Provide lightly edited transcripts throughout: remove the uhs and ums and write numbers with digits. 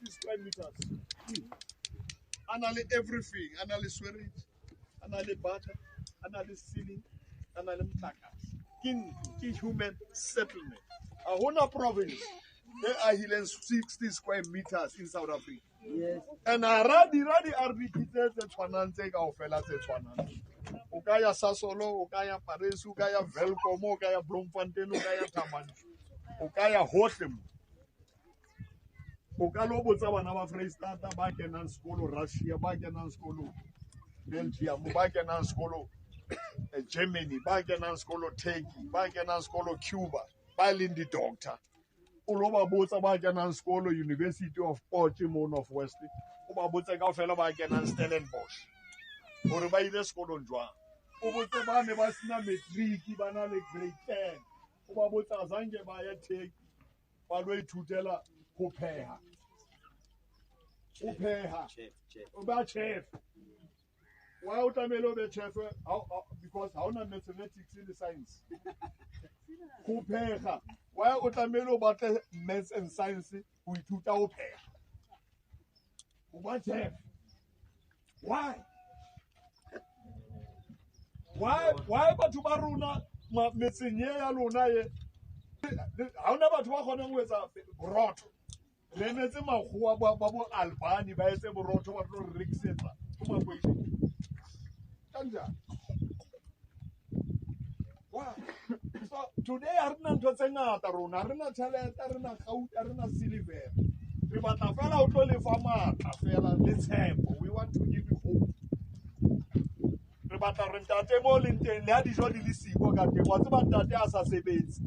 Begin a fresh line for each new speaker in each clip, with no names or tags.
square meters. Anale everything, anale sewage, anale butter, anale ceiling, anale mtakas. King human settlement. A whole province. There are 60 square meters in South Africa.
Yes.
And already are repeated the Twanante or Fela Twanante. Ukaya Sasolo, Ukaya Paris, Ukaya Velcom, Ukaya Bloemfontein, Ukaya Tamani, Ukaya Hotem. Ukalobo Savanama Freestata, Bakenan School, Russia, Bakenan School, Belgium, Bakenan School, Germany, Bakenan School, Turkey, Bakenan School, Cuba, Balindi Doctor. Uloba botsa ba kenang sekolo University of Portsmouth of West o ba botsa ka fela ba kenang Stellenbosch gore ba ile sekolong jwang o botse ba ne ba sina matric ba na le grade 10 o ba botsa zange ba ya Turkey ba lo ithutela go pheha o ba chef why o tlamelo be chef because ha ona mathematics in science go pheha. Why utamelo about maths and science we tuta o pheha? What chef? Why batho ba rona metseng ya lona ye ha ona batho ba kgonang ho etsa borotho re netse magua ba bo Albani ba etse borotho ba tlo rekisetsa go makwedi kanja. Why? So today arina ntho tse ngata rona arina talent arina gaut arina silver re batla fela o tlo le fa matla fela le tshepo. We want to give you hope. Re batla re ntate mo le nteng le ha dijo di le siko ka teng wa tseba ntate a sa sebetse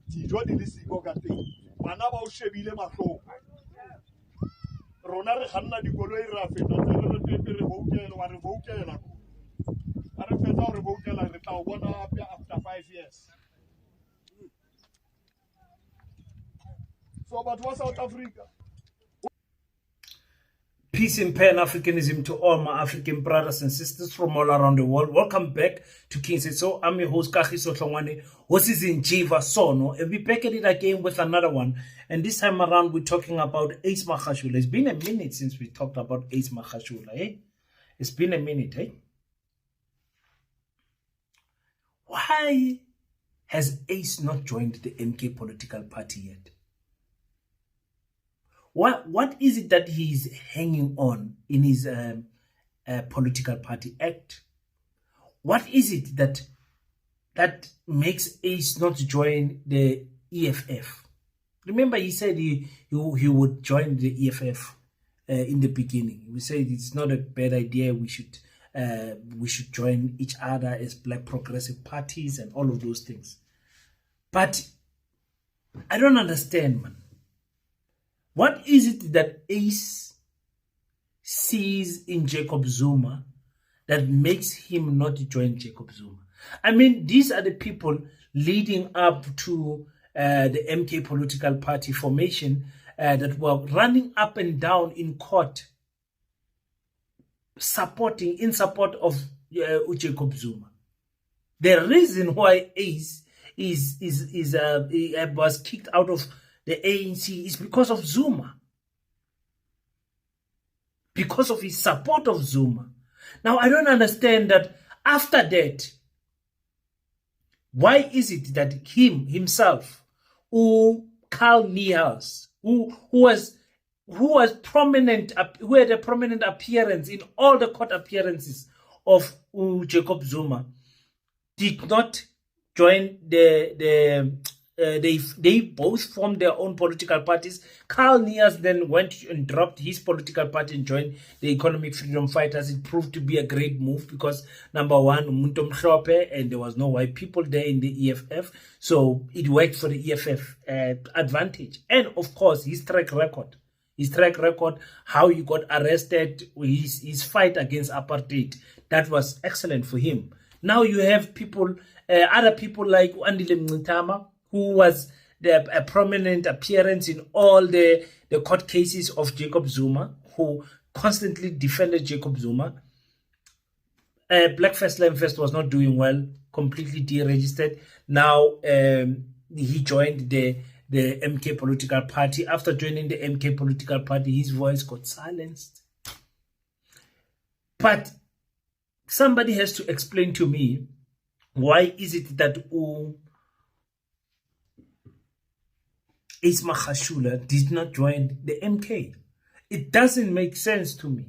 dijo di le siko ka teng bana ba o shebile mahlong rona re kganna dikoloi ra feta re pepe re voutela wa re voutela a re fetsa re voutela re tla o bona after 5 years. So about what South Africa?
Peace and Pan-Africanism to all my African brothers and sisters from all around the world. Welcome back to King Said So. I'm your host, Kagiso Tlongwane. Host is in Jiva Sono. And we're back at it again with another one. And this time around, we're talking about Ace Magashule. It's been a minute since we talked about Ace Magashule, eh? It's been a minute, eh? Why has Ace not joined the MK political party yet? What is it that he's hanging on in his political party act? What is it that makes Ace not join the EFF? Remember, he said he would join the EFF in the beginning. We said it's not a bad idea. We should join each other as black progressive parties and all of those things. But I don't understand, man. What is it that Ace sees in Jacob Zuma that makes him not join Jacob Zuma? I mean, these are the people leading up to the MK political party formation that were running up and down in court in support of Jacob Zuma. The reason why Ace was kicked out of the ANC is because of Zuma. Because of his support of Zuma. Now, I don't understand that after that, why is it that himself, Carl Niehaus, who had a prominent appearance in all the court appearances of Jacob Zuma, did not join they both formed their own political parties. Carl Niehaus then went and dropped his political party and joined the Economic Freedom Fighters. It proved to be a great move because, number one, umuntu mhlophe, and there was no white people there in the EFF. So it worked for the EFF advantage. And, of course, his track record, how he got arrested, his fight against apartheid, that was excellent for him. Now you have people, other people like Andile Mngitama, who was a prominent appearance in all the court cases of Jacob Zuma, who constantly defended Jacob Zuma. Black First Line First was not doing well, completely deregistered. Now he joined the the MK political party. After joining the MK political party, his voice got silenced. But somebody has to explain to me, why is it that Ace Magashule did not join the MK? It doesn't make sense to me.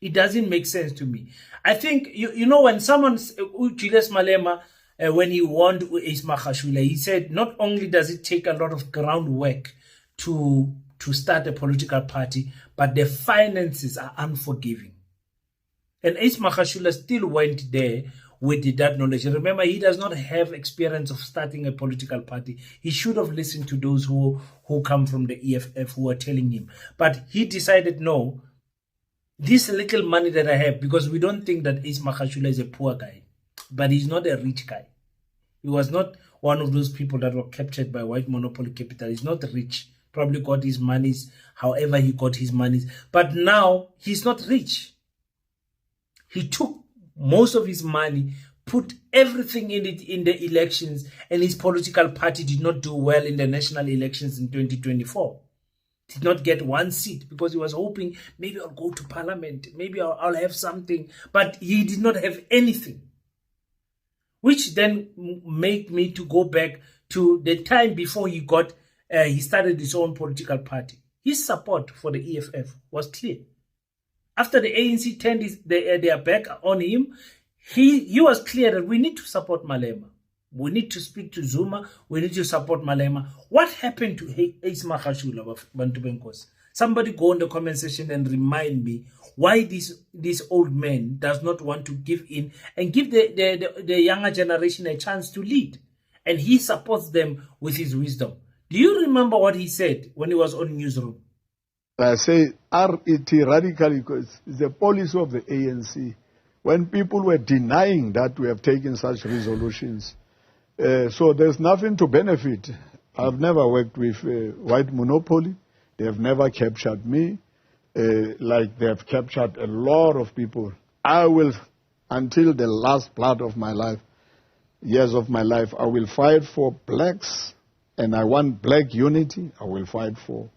It doesn't make sense to me. I think, you know, when someone, Julius Malema, when he warned Ace Magashule, he said, not only does it take a lot of groundwork to start a political party, but the finances are unforgiving. And Ace Magashule still went there with that knowledge. And remember, he does not have experience of starting a political party. He should have listened to those who come from the EFF who are telling him. But he decided, no, this little money that I have, because we don't think that Ace Magashule is a poor guy, but he's not a rich guy. He was not one of those people that were captured by white monopoly capital. He's not rich. Probably got his monies, however he got his monies. But now he's not rich. He took most of his money, put everything in it in the elections, and his political party did not do well in the national elections in 2024. Did not get one seat because he was hoping, maybe I'll go to parliament, maybe I'll have something. But he did not have anything. Which then made me to go back to the time before he started his own political party. His support for the EFF was clear. After the ANC turned their back on him, he was clear that we need to support Malema. We need to speak to Zuma. We need to support Malema. What happened to Ace Magashule of Bantu Benkos? Somebody go in the comment section and remind me why this old man does not want to give in and give the younger generation a chance to lead. And he supports them with his wisdom. Do you remember what he said when he was on Newsroom?
I say RET, radical, because it's the policy of the ANC. When people were denying that we have taken such resolutions, so there's nothing to benefit. I've never worked with white monopoly. They have never captured me like they have captured a lot of people. I will, until the last part of my life, years of my life, I will fight for blacks, and I want black unity. I will fight for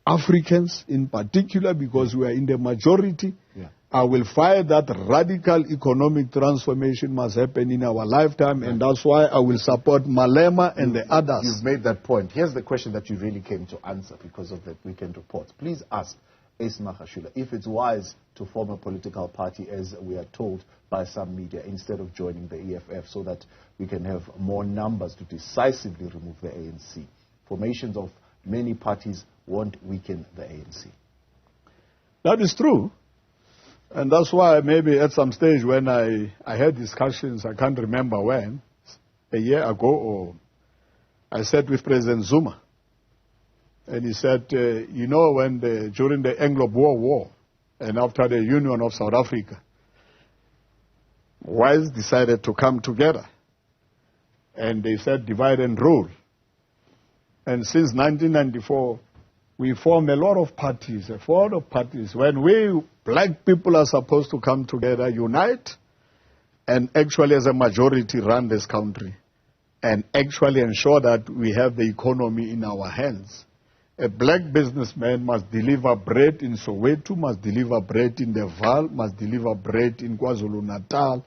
Africans in particular, because we are in the majority. Yeah. I will fight that radical economic transformation must happen in our lifetime, and that's why I will support Malema and the others.
You've made that point. Here's the question that you really came to answer because of the weekend report. Please ask Ace Magashule if it's wise to form a political party, as we are told by some media, instead of joining the EFF, so that we can have more numbers to decisively remove the ANC. Formations of many parties won't weaken the ANC.
That is true. And that's why maybe at some stage when I had discussions, I can't remember when, a year ago, or I sat with President Zuma. And he said, you know, during the Anglo-Boer War and after the Union of South Africa, whites decided to come together. And they said divide and rule. And since 1994, we form a lot of parties, When we black people are supposed to come together, unite, and actually as a majority run this country, and actually ensure that we have the economy in our hands. A black businessman must deliver bread in Soweto, must deliver bread in the Val, must deliver bread in KwaZulu-Natal.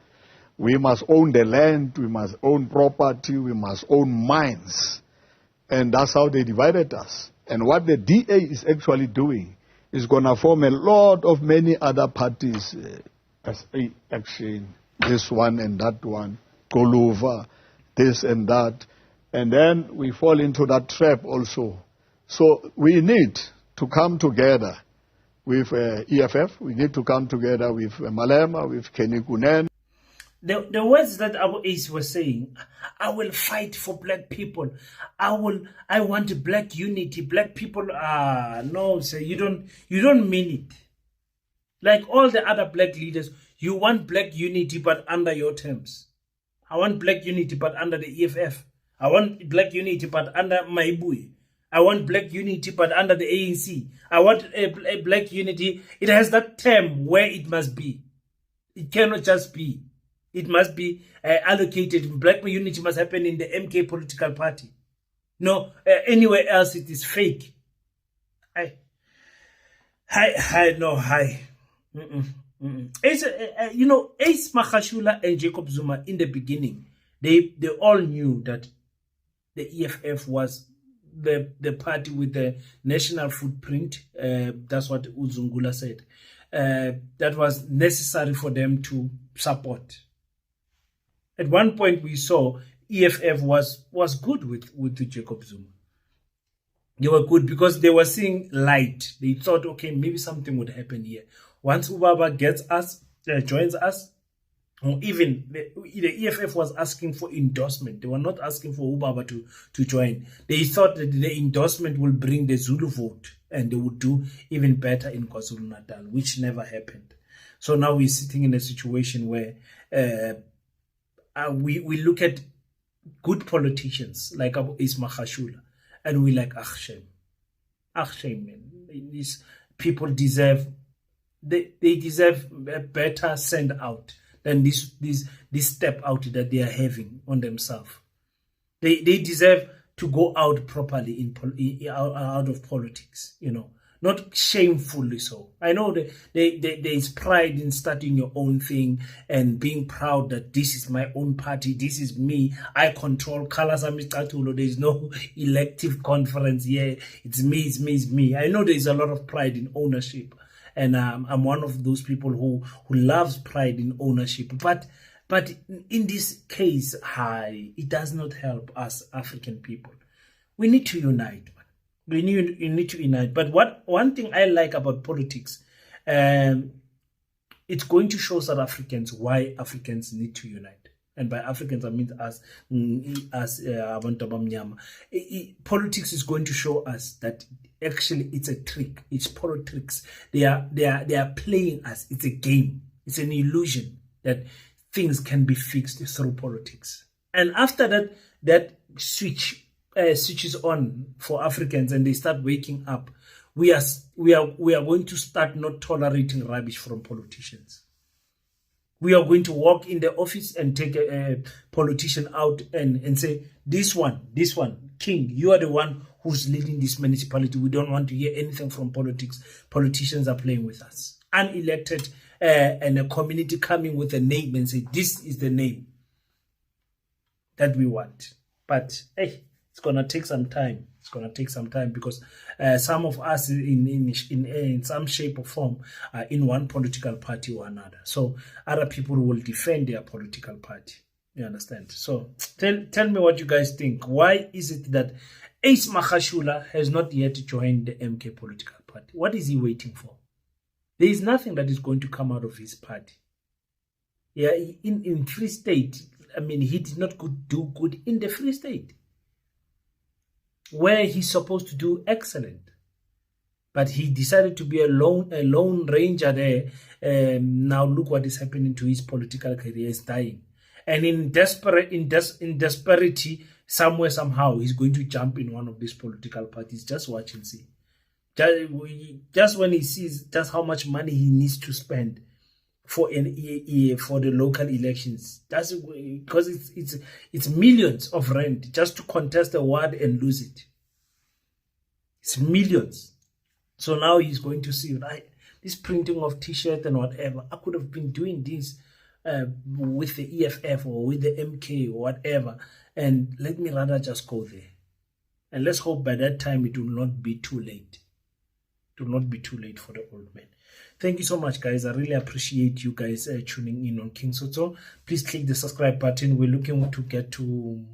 We must own the land, we must own property, we must own mines. And that's how they divided us. And what the DA is actually doing is going to form a lot of many other parties, SA Action, this one and that one, Goluva, this and that. And then we fall into that trap also. So we need to come together with EFF. We need to come together with Malema, with Kenny Kunen.
The words that our Ace was saying, I will fight for black people. I want black unity. Black people, no, sir, you don't mean it. Like all the other black leaders, you want black unity, but under your terms. I want black unity, but under the EFF. I want black unity, but under Maibui. I want black unity, but under the ANC. I want a black unity. It has that term where it must be. It cannot just be. It must be allocated. Black unity must happen in the MK political party. No, anywhere else it is fake. Hi. Ace, Ace Magashule and Jacob Zuma in the beginning, they all knew that the EFF was the party with the national footprint. That's what Uzungula said. That was necessary for them to support. At one point, we saw EFF was good with Jacob Zuma. They were good because they were seeing light. They thought, okay, maybe something would happen here. Once Ubaba joins us, or even the EFF was asking for endorsement. They were not asking for Ubaba to join. They thought that the endorsement will bring the Zulu vote and they would do even better in KwaZulu-Natal, which never happened. So now we're sitting in a situation where we look at good politicians like Ace Magashule, and we're like, shame, man. These people deserve, they deserve a better send out than this step out that they are having on themselves. They deserve to go out properly out of politics, not shamefully so. I know that there is pride in starting your own thing and being proud that this is my own party, this is me, I control colors. There is no elective conference here. It's me. I know there is a lot of pride in ownership, and I'm one of those people who loves pride in ownership. But in this case, it does not help us African people. We need to unite. We need to unite. But one thing I like about politics, it's going to show South Africans why Africans need to unite. And by Africans, I mean us, Abantu Abamnyama. Politics is going to show us that actually it's a trick. It's politics. They are playing us. It's a game. It's an illusion that things can be fixed through politics. And after that switches on for Africans and they start waking up, we are going to start not tolerating rubbish from politicians. We are going to walk in the office and take a politician out and say, this one, King, you are the one who's leading this municipality. We don't want to hear anything from politics. Politicians are playing with us. Unelected and a community coming with a name and say, this is the name that we want. But hey, it's going to take some time. It's going to take some time because some of us in some shape or form are in one political party or another. So other people will defend their political party. You understand? So tell me what you guys think. Why is it that Ace Magashule has not yet joined the MK political party? What is he waiting for? There is nothing that is going to come out of his party. Yeah, in Free State, I mean, he did not do good in the Free State, where he's supposed to do excellent. But he decided to be a lone ranger there. Now look what is happening to his political career. Is dying. And in desperity, somewhere, somehow, he's going to jump in one of these political parties. Just watch and see. Just when he sees just how much money he needs to spend for the local elections, that's because it's millions of rand just to contest a ward and lose it. It's millions. So now he's going to see, right, this printing of t-shirt and whatever. I could have been doing this with the EFF or with the MK or whatever, and let me rather just go there. And let's hope by that time it will not be too late. It will not be too late for the old man. Thank you so much, guys. I really appreciate you guys tuning in on King Soto. Please click the subscribe button. We're looking to get to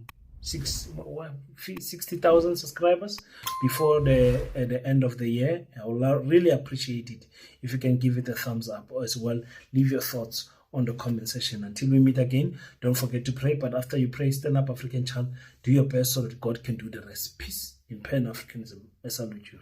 60,000 subscribers before the end of the year. I will really appreciate it if you can give it a thumbs up, or as well leave your thoughts on the comment section. Until we meet again, don't forget to pray. But after you pray, stand up, African child. Do your best so that God can do the rest. Peace in Pan-Africanism. I salute you.